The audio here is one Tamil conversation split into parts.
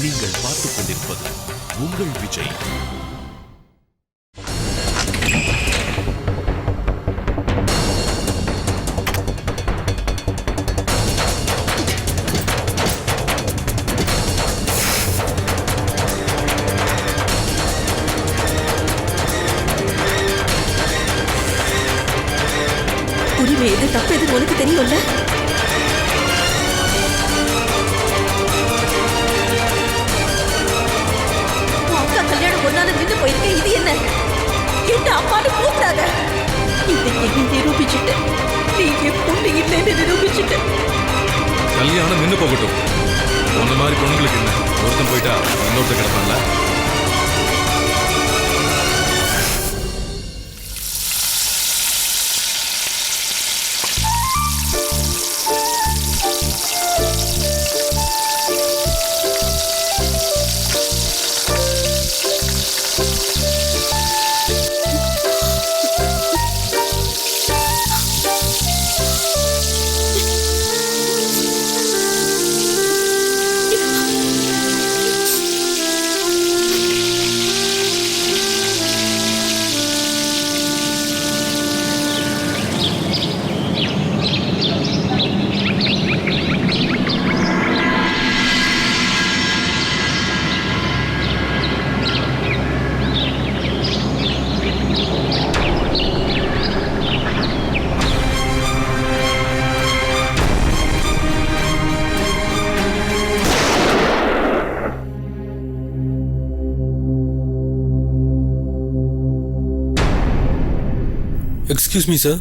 நீங்கள் பார்த்துக் கொண்டிருப்பது உங்கள் விஜய். உரிமை எது தப்பு எது உனக்கு தெரியும்ல? அக்கா கல்யாணம் ஒன்னால நின்று போயிருக்க. இது என்ன அம்மானு கூப்பிடாத. இன்னைக்கு நிரூபிச்சுட்டு நீ என் பொண்ணு இல்லைன்னு நிரூபிச்சுட்டு. கல்யாணம் நின்று போகட்டும். உன்ன மாதிரி பொண்ணுங்களுக்கு என்ன, ஒருத்தன் போயிட்டா இன்னொருத்தன் கிடப்பான்ல. எக்ஸ்கியூஸ் மீ சார்,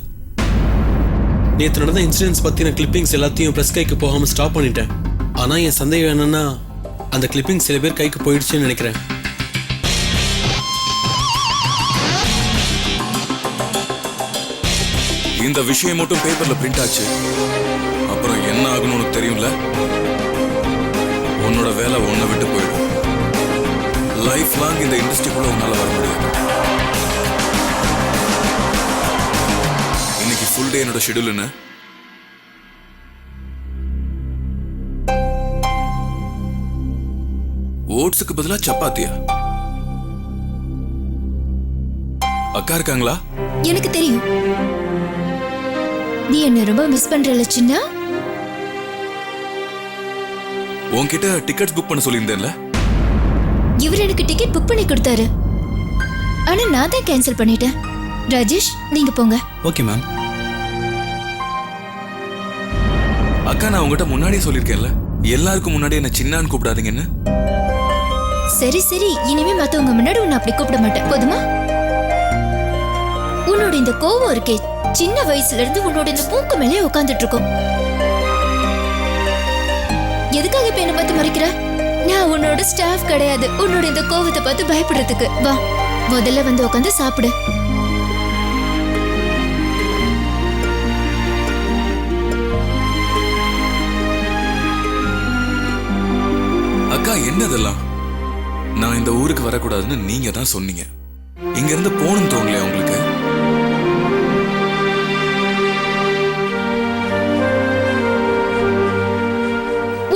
நேற்று நடந்த இன்சிடென்ட்ஸ் பற்றின கிளிப்பிங்ஸ் எல்லாத்தையும் ப்ரெஸ் கைக்கு போகாமல் ஸ்டாப் பண்ணிட்டேன். ஆனால் என் சந்தேகம் என்னன்னா, அந்த கிளிப்பிங்ஸ் சில பேர் கைக்கு போயிடுச்சுன்னு நினைக்கிறேன். இந்த விஷயம் மட்டும் பேப்பர்ல பிரிண்ட் ஆச்சு, அப்புறம் என்ன ஆகணும்னு உனக்கு தெரியும்ல. உன்னோட வேலை உன்னை விட்டு போயிடும். லைஃப் லாங் இந்த இண்டஸ்ட்ரிக்குள்ள உன்னால வர முடியாது. ஃபுல் டே என்னோட ஷெட்யூல் என்ன? ஓட்ஸுக்கு பதிலா சப்பாத்தியா? அக்கா இருக்காங்களா? எனக்கு தெரியும் நீ என்ன ரொம்ப மிஸ் பண்றல சின்ன. உன்கிட்ட டிக்கெட்ஸ் புக் பண்ண சொல்லியிருந்தேன்ல. இவர் எனக்கு டிக்கெட் புக் பண்ணி கொடுத்தாரு, ஆனா நான் தான் கேன்சல் பண்ணிட்டேன். ராஜேஷ் நீங்க போங்க. Okay ma'am. அக்கா நான் உங்ககிட்ட முன்னாடியே சொல்லிருக்கேன்ல, எல்லாருக்கும் முன்னாடி என்ன சின்னான்னு கூப்பிடாதீங்கன்னு. சரி சரி, இனிமே மத்தவங்க முன்னாடி உன்னை அப்படி கூப்பிட மாட்டேன், போதுமா? உன்னோட இந்த கோவம் இருக்கே, சின்ன வயசுல இருந்து உன்னோட இந்த மூக்கு மேலே உட்கார்ந்துட்டு இருக்கும். எதுக்காக இப்ப என்ன பார்த்து மறைக்கிற? நான் உன்னோட ஸ்டாஃப் கிடையாது, உன்னோட இந்த கோவத்தை பார்த்து பயப்படுறதுக்கு. வா முதல்ல வந்து உட்காந்து சாப்பிடு. அக்கா என்னதெல்லாம்? நான் இந்த ஊருக்கு வரக்கூடாதுன்னு நீங்க தான் சொன்னீங்க. இங்க இருந்து போகணும் தோணலையா உங்களுக்கு?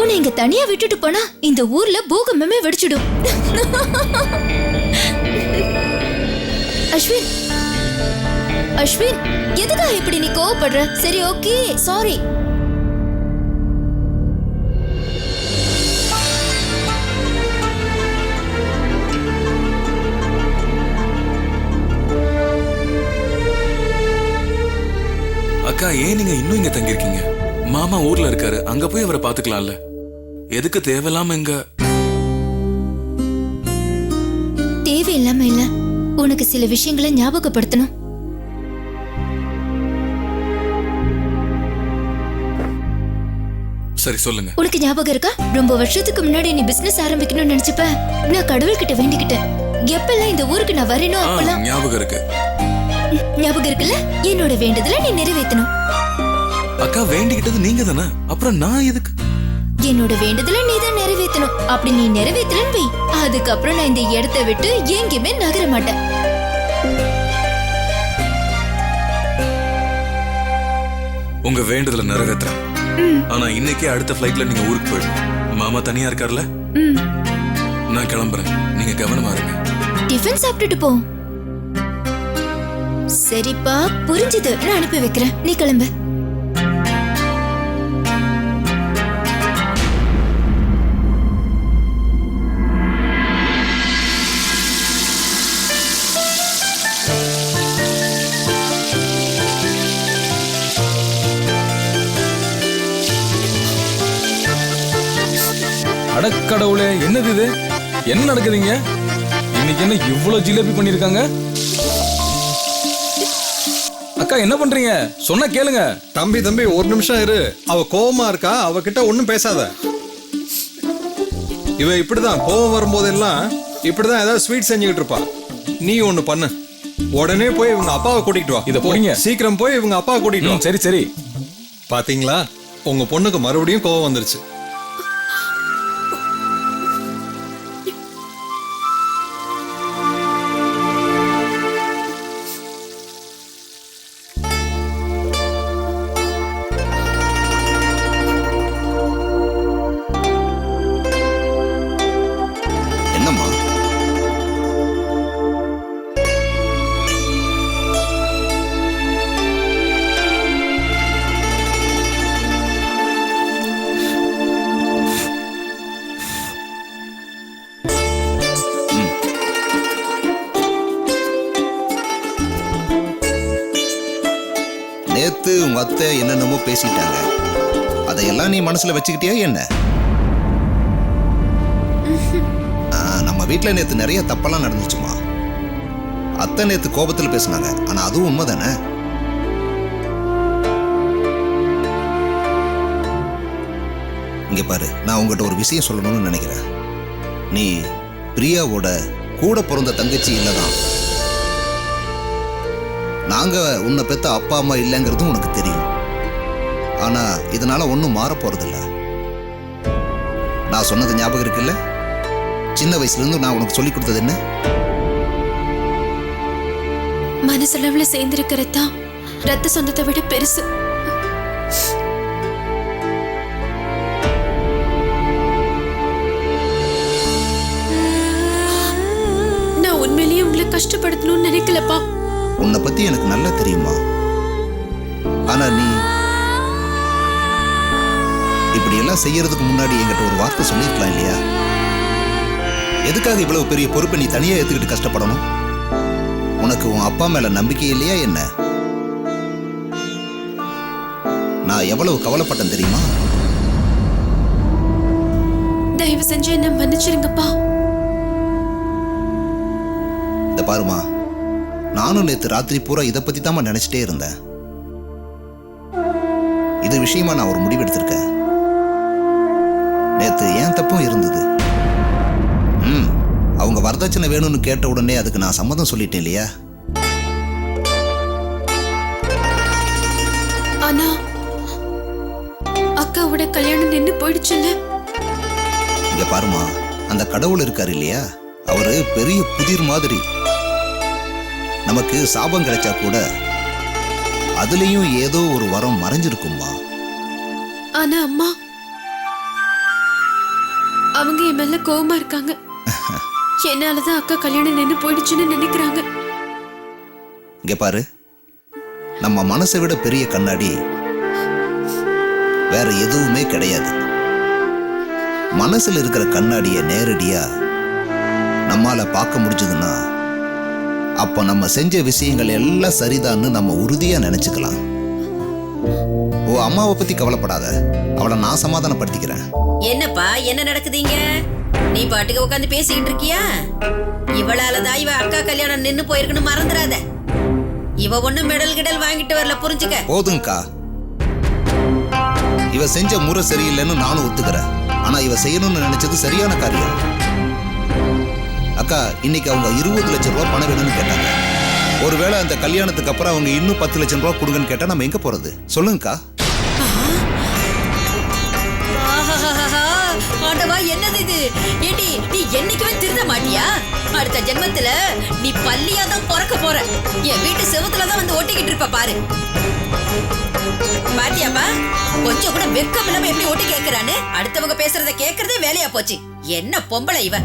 உன்னை இங்க தனியா விட்டுட்டு போனா இந்த ஊர்ல பூகம்பமே வெடிச்சிடும். அஸ்வின் அஸ்வின், எதுக்காக இப்படி நீ கோவப்படுற? சரி ஓகே சாரி. அக்கா ஏன் நீங்க இன்னும் இங்க தங்கிருக்கீங்க? மாமா ஊர்ல இருக்காரு, அங்க போய் அவரை பாத்துக்கலாம்ல. எதுக்கு தேவையில்லாம இங்க? தேவையில்லாம இல்ல, உனக்கு சில விஷயங்களை ஞாபகப்படுத்தணும். சரி சொல்லுங்க. உனக்கு ஞாபகம் இருக்கா, ரொம்ப வருஷத்துக்கு முன்னாடி நீ பிசினஸ் ஆரம்பிக்கணும்னு நினைச்சப்ப நான் கடவுள்கிட்ட வேண்டிக்கிட்டேன், எப்பெல்லாம் இந்த ஊருக்கு நான் வரணும் அப்பெல்லாம். ஞாபகம் இருக்கு. ஞாபகம் இருக்குல்ல? என்னோட வேண்டுதலை நீ நிறைவேற்றணும். அக்கா வேண்டிக்கிட்டது நீங்க தானே, அப்புறம் நான் எதுக்கு? என்னோட வேண்டுதலை நீ தான் நிறைவேற்றணும். அப்படி நீ நிறைவேற்றலன்னு வை, அதுக்கப்புறம் நான் இந்த இடத்தை விட்டு எங்கேயுமே நகர மாட்டேன். உங்க வேண்டுதலை நிறைவேற்றுறேன். ஆனா இன்னைக்கே அடுத்த ஃபிளைட்ல நீங்க ஊருக்கு போயிடும். மாமா தனியா இருக்கார்ல, நான் கிளம்புறேன், நீங்க கவனமா இருங்க. டிஃபன் சாப்பிட்டுட்டு போ. சரிப்பா, புரிஞ்சுது. நான் அனுப்பி வைக்கிறேன், நீ கிளம்பு. அடக்கடவுளே, என்னது இது? என்ன நடக்குதுங்க? இன்னைக்கு என்ன இவ்வளவு ஜிலேபி பண்ணிருக்காங்க? அக்கா என்ன பண்றீங்க? சொன்னா கேளுங்க. தம்பி ஒரு நிமிஷம் இரு. அவ கோவமா இருக்கா, அவகிட்ட ஒண்ணும் பேசாத. இவ இப்படிதான் கோவம் வரும்போதெல்லாம் இப்படிதான் ஏதாவது ஸ்வீட் செஞ்சுக்கிட்டு இருப்பா. நீ ஒண்ணு பண்ணு, உடனே போய் இவங்க அப்பாவை கூட்டிட்டு வா. இத போடுங்க. சீக்கிரம் போய் இவங்க அப்பாவை கூட்டிட்டு வா. சரி சரி. பாத்தீங்களா, உங்க பொண்ணுக்கு மறுபடியும் கோவம் வந்துருச்சு. என்னம்மா? நேத்து உங்க அத்தை என்னென்னமோ பேசிட்டாங்க. அதையெல்லாம் நீ மனசுல வச்சுக்கிட்டியா என்ன? நம்ம வீட்டில் நேத்து நிறைய தப்பெல்லாம் நடந்துச்சுமா. அத்தை நேத்து கோபத்தில் பேசினாங்க, ஆனா அதுவும் உண்மைதானே? இங்க பாரு, நான் உங்ககிட்ட ஒரு விஷயம் சொல்லணும்னு நினைக்கிறேன். நீ பிரியாவோட கூட பிறந்த தங்கச்சி இல்லதான். நாங்க உன்னை பெத்த அப்பா அம்மா இல்லைங்கிறதும் உனக்கு தெரியும். ஆனா இதனால ஒன்றும் மாற போறதில்ல. நான் சொன்னது ஞாபகம் இருக்குல்ல? சின்ன வயசுல இருந்து நான் உனக்கு சொல்லி கொடுத்தது என்ன? மனசளவுல சேர்ந்திருக்கிறதா ரத்த சொந்தத்தை விட பெருசு. நான் உண்மையிலேயே உங்களை கஷ்டப்படுத்தணும்னு நினைக்கலப்பா. உன்னை பத்தி எனக்கு நல்லா தெரியுமா. ஆனா நீ இப்படி எல்லாம் செய்யறதுக்கு முன்னாடி என்கிட்ட ஒரு வார்த்தை சொல்லிருக்கலாம் இல்லையா? எதுக்காக இவ்வளவு பெரிய பொறுப்பை நீ தனியா ஏத்துக்கிட்டு கஷ்டப்படணும்? உனக்கு உன் அப்பா மேல நம்பிக்கை இல்லையா என்ன? நான் எவ்வளவு கவலைப்பட்டேன் தெரியுமா? தயவு செஞ்சு என்ன மன்னிச்சிருங்கப்பா. இந்த பாருமா, நானும் நேத்து ராத்திரி பூரா இதை பத்தி தான் நினைச்சிட்டே இருந்தேன். இது விஷயமா நான் ஒரு முடிவு எடுத்திருக்கேன். நேத்து ஏன் தப்பும் இருந்தது. அவங்க வரதட்சணை வேணும்னு கேட்ட உடனே அதுக்கு நான் சம்மதம் சொல்லிட்டேன் இல்லையா? ஆனா அக்காவோட கல்யாணம் நின்னு போயிடுச்சுல்ல. இங்க பாருமா, அந்த கடவுள் இருக்காரு இல்லையா, அவரு பெரிய புதிர் மாதிரி. நமக்கு சாபம் கிடைச்சா கூட அதுலயும் ஏதோ ஒரு வரம் மறைஞ்சிருக்குமா. ஆனா அம்மா, அவங்க என் மேல கோவமா இருக்காங்க. என்னாலதான் அக்கா கல்யாணம் நின்னு போயிடுச்சுன்னு நினைக்கிறாங்க. இங்க பாரு, நம்ம மனசை விட பெரிய கண்ணாடி வேற எதுவுமே கிடையாது. மனசுல இருக்கிற கண்ணாடிய நேரடியா நம்மால பார்க்க முடிஞ்சதுன்னா அப்ப நம்ம செஞ்ச விஷயங்கள் எல்லாம் சரிதான்னு நம்ம உறுதியா நினைச்சுக்கலாம். ஓ, அம்மாவை பத்தி கவலைப்படாத, அவளை நான் சமாதானப்படுத்திக்கிறேன். என்னப்பா, என்ன நடக்குதுங்க? நீ பாட்டுக்கு உட்காந்து பேசிக்கிட்டு இருக்கியா? இவளாலதான் இவ அக்கா கல்யாணம் நின்னு போயிருக்குன்னு மறந்துடாத. இவ ஒண்ணும் மெடல் கிடல் வாங்கிட்டு வரல, புரிஞ்சுக்க. போதுங்கக்கா, இவ செஞ்ச முறை சரியில்லைன்னு நானும் ஒத்துக்கிறேன். ஆனா இவ செய்யணும்னு நினைச்சது சரியான காரியம். அக்கா, இன்னைக்கு அவங்க 20 லட்சம் ரூபாய் பணம் வேணும்னு கேட்டாங்க. ஒருவேளை அந்த கல்யாணத்துக்கு அப்புறம் அவங்க இன்னும் 10 லட்சம் ரூபாய் கொடுங்கன்னு கேட்டா நம்ம எங்க போறது சொல்லுங்கக்கா? ஆண்டவா, என்னது இது? ஏடி, நீ என்னைக்குமே திருந்த மாட்டியா? அடுத்த ஜென்மத்துல நீ பள்ளியா தான் பிறக்க போற. என் வீட்டு செவுத்துலதான் வந்து ஒட்டிக்கிட்டு இருப்ப பாரு. பாத்தியாப்பா, கொஞ்சம் கூட வெக்கம் இல்லாம எப்படி ஒட்டி கேட்கிறான்னு. அடுத்தவங்க பேசுறத கேட்கறதே வேலையா போச்சு. என்ன பொம்பளை இவ?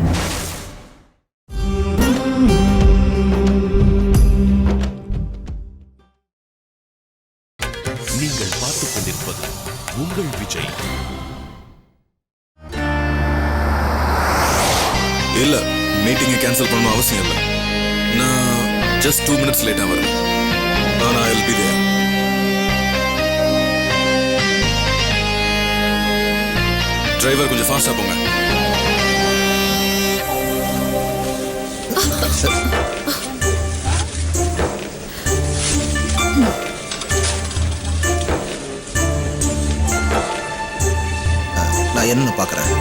நீங்கள் பார்த்துக் கொண்டிருப்பது உங்கள் விஜய். இல்ல மீட்டிங்கை கேன்சல் பண்ணணும் அவசியம் இல்லை. நான் ஜஸ்ட் 2 minutes லேட்டா வரேன். ஆனா I'll be there. டிரைவர் கொஞ்சம் ஃபாஸ்டா போங்க. நான் என்னன்னு பார்க்குறேன்.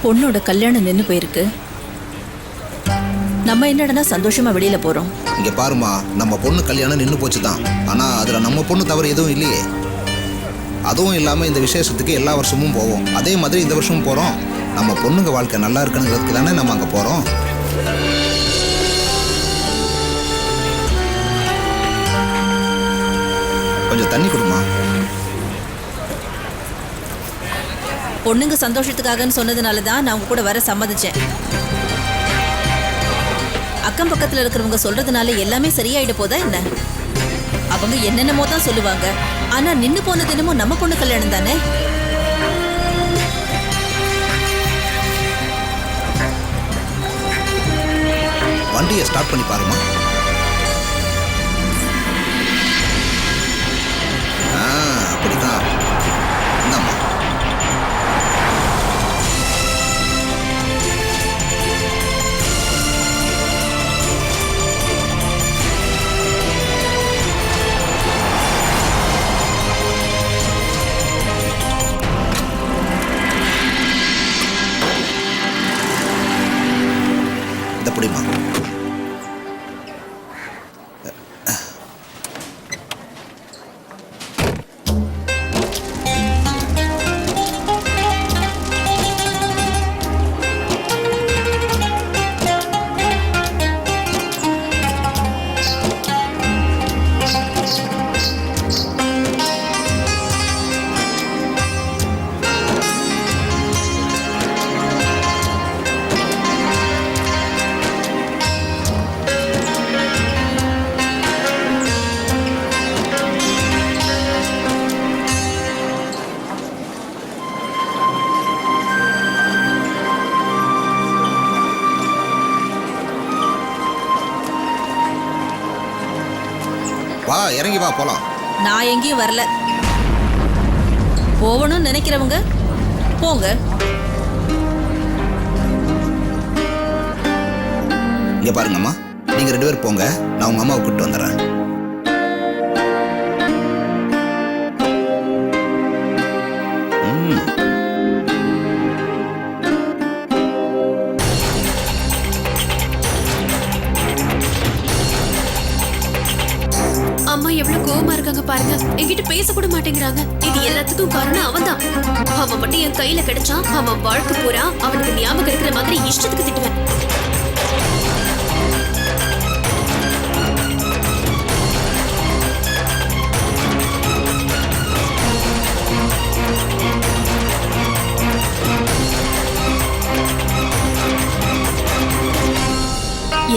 பொண்ணோட கல்யாணம் நின்னு போயிருக்கு. நம்ம என்னடனா சந்தோஷமா வெளியில போறோம். இங்க பாருமா, நம்ம பொண்ணு கல்யாணம் நின்று போச்சு தான். ஆனா அதுல நம்ம பொண்ணு தவறு எதுவும் இல்லையே. அதுவும் இல்லாம இந்த விசேஷத்துக்கு எல்லா வருஷமும் போவோம். அதே மாதிரி இந்த வருஷமும் போறோம். நம்ம பொண்ணுங்க வாழ்க்கை நல்லா இருக்குங்கிறதுக்கு தானே நம்ம அங்க போறோம். கொஞ்சம் தண்ணி கொடுமா. பொண்ணுங்க சந்தோஷத்துக்காகன்னு சொன்னதுனாலதான் நான் உங்க கூட வர சம்மதிச்சேன். அக்கம் பக்கத்துல இருக்கிறவங்க சொல்றதுனால எல்லாமே சரியாயிட போதா என்ன? அவங்க என்னென்னமோ தான் சொல்லுவாங்க. ஆனா நின்னு போன தினமும் நம்ம பொண்ணு கல்யாணம் தானே. வண்டியை ஸ்டார்ட் பண்ணி பாருமா. அப்படிதான். இந்தாம்மா. இந்த புடிமா. வா, இறங்கி வா, போலாம். நான் எங்கேயும் வரல. போகணும்னு நினைக்கிறவங்க போங்க. இங்க பாருங்கம்மா, நீங்க 2 பேர் போங்க. நான் உங்க அம்மாவை கூப்பிட்டு வந்துடுறேன். அம்மா எவ்வளவு கோவமா இருக்காங்க பாருங்க. என்கிட்ட பேச கூட மாட்டேங்கிறாங்க. இது எல்லாத்துக்கும் காரணம் அவன்தான். அவன் மட்டும் என் கையில கிடைச்சான், அவன் வாழ்க்கை பூரா அவனுக்கு ஞாபகம் இருக்கிற மாதிரி இஷ்டத்துக்கு திட்டுவேன்.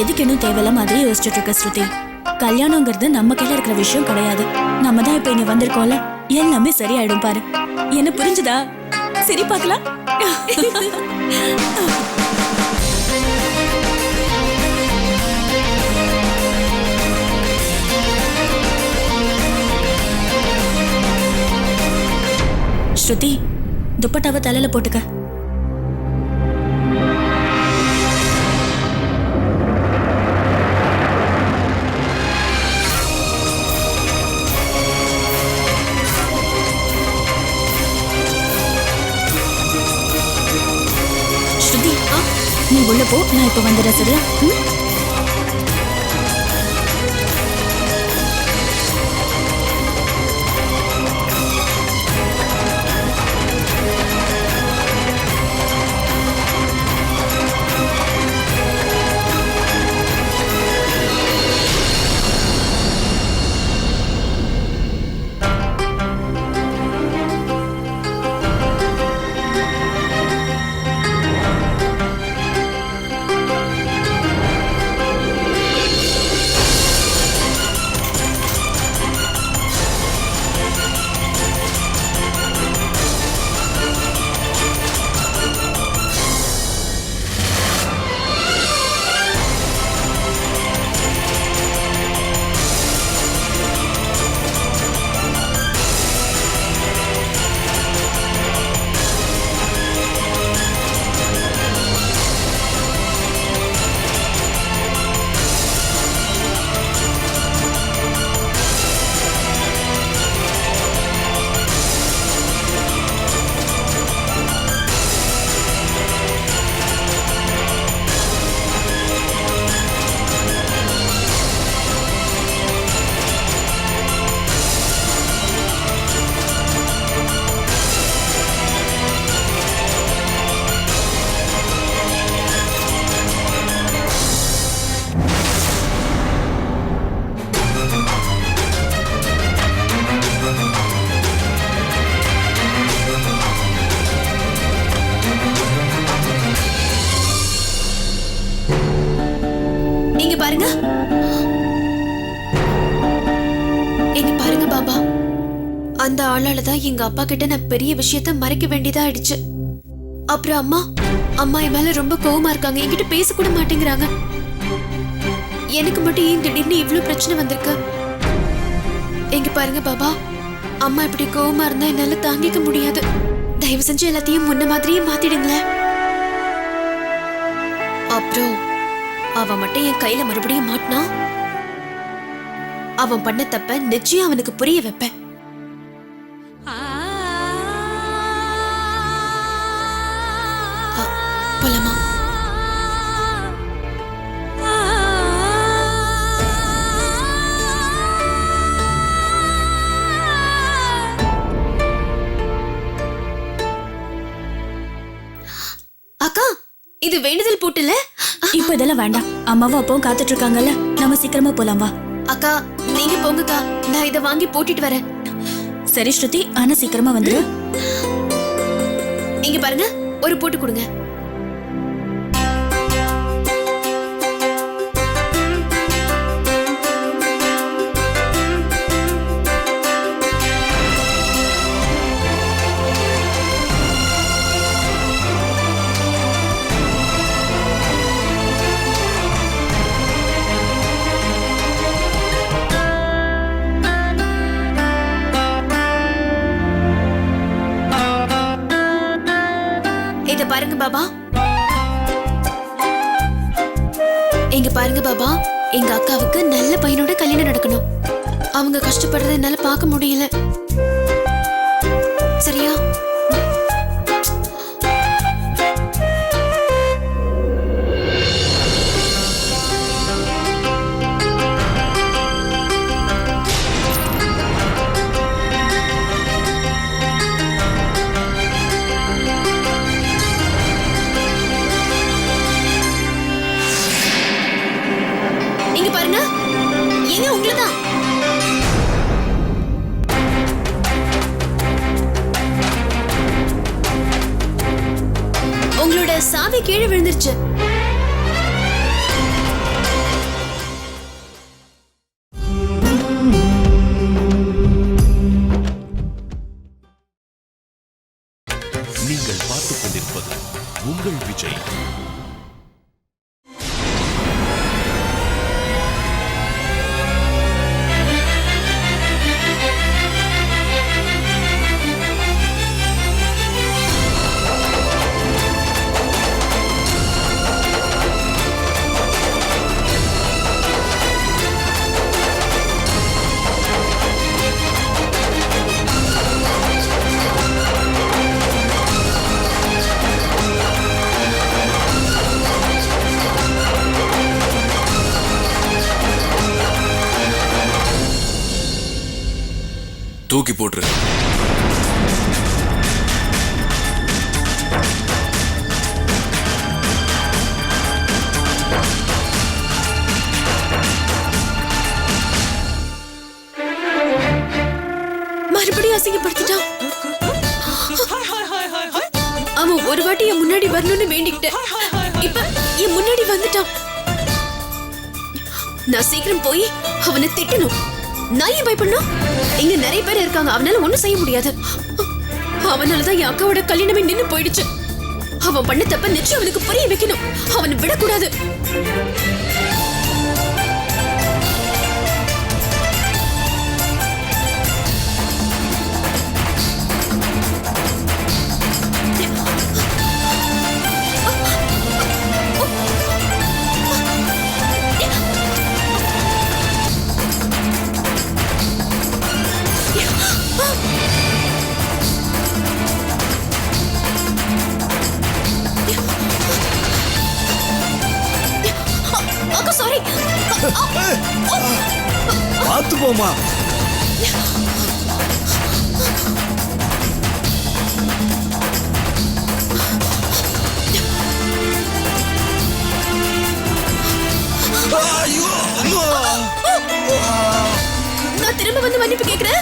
எதுக்கு இன்னும் தேவையில்லாம அதே யோசிச்சுட்டு இருக்க ஸ்ருதி. கல்யாணங்கிறது நம்ம கையில இருக்கிற விஷயம் கிடையாது. நம்ம தான் இப்ப இங்க வந்திருக்கோம்ல, எல்லாமே சரியாயிடும் பாரு. என்ன புரிஞ்சுதா? சரி பார்க்கலாம். ஸ்ருதி, துப்பட்டாவை தலையில போட்டுக்க. நீ உள்ள போ, நான் இப்ப வந்துடுறேன். சரியா? அந்த ஆளால தான் எங்க அப்பா கிட்ட நான் பெரிய விஷயத்த மறைக்க வேண்டியதா ஆயிடுச்சு. அப்புறம் அம்மா என் மேல ரொம்ப கோவமா இருக்காங்க, என்கிட்ட பேச கூட மாட்டேங்கிறாங்க. எனக்கு மட்டும் ஏன் திடீர்னு இவ்வளவு பிரச்சனை வந்திருக்கு? எங்க பாருங்க பாபா, அம்மா இப்படி கோவமா இருந்தா என்னால தாங்கிக்க முடியாது. தயவு செஞ்சு எல்லாத்தையும் முன்ன மாதிரியே மாத்திடுங்களேன். அப்புறம் அவன் மட்டும் என் கையில மறுபடியும் மாட்டினா அவன் பண்ண தப்ப நிச்சயம் அவனுக்கு புரிய வைப்பேன். போலாமா? அக்கா, இது வேண்டுதல் போட்டுல. இப்போ இதெல்லாம் வேண்டாம். அம்மாவும் அப்பாவும் காத்துட்டு இருக்காங்கல்ல, நம்ம சீக்கிரமா போலாம் வா. அக்கா நீங்க போங்கக்கா, நான் இதை வாங்கி போட்டுட்டு வரேன். சரி ஸ்ருதி, ஆனா சீக்கிரமா வந்துரு. இங்க பாருங்க, ஒரு போட்டு கொடுங்க. இத பாருங்க பாபா, எங்க பாருங்க பாபா, எங்க அக்காவுக்கு நல்ல பையனோட கல்யாணம் நடக்கணும். அவங்க கஷ்டப்படுறத என்னால பார்க்க முடியல. சரியா? உங்களோட சாவி கீழே விழுந்துருச்சு. நீங்கள் பார்த்துக் கொண்டிருப்பது உங்கள் விஜய். தூக்கி போட்டுரு. மறுபடியும் அசிங்கப்படுத்திட்டான். அவன் ஒரு வாட்டி என் முன்னாடி வரணும்னு வேண்டிக்கிட்டேன், இப்ப என் முன்னாடி வந்துட்டான். நான் சீக்கிரம் போய் அவனை திட்டணும். நான் ஏன் பயப்படணும்? இங்க நிறைய பேர் இருக்காங்க, அவனால ஒண்ணும் செய்ய முடியாது. அவனாலதான் என் அக்காவோட கல்யாணமே நின்னு போயிடுச்சு. அவன் பண்ண தப்ப நிச்சயம் அவனுக்கு புரிய வைக்கணும். அவனை விடக்கூடாது. பார்த்து போமா. நான் திரும்ப வந்து மன்னிப்பு கேக்குறேன்.